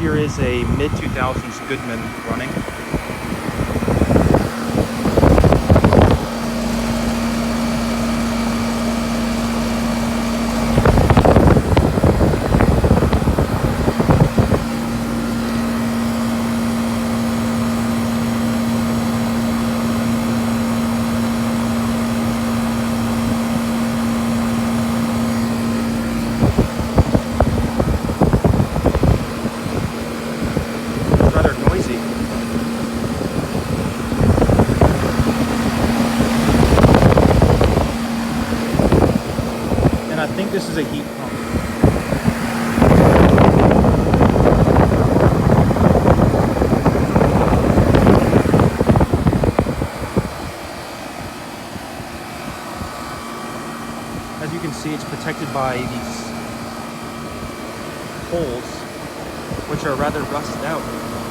here is a mid-2000s Goodman running. Rather noisy. And I think this is a heat pump. As you can see, it's protected by these holes, which are rather rusted out.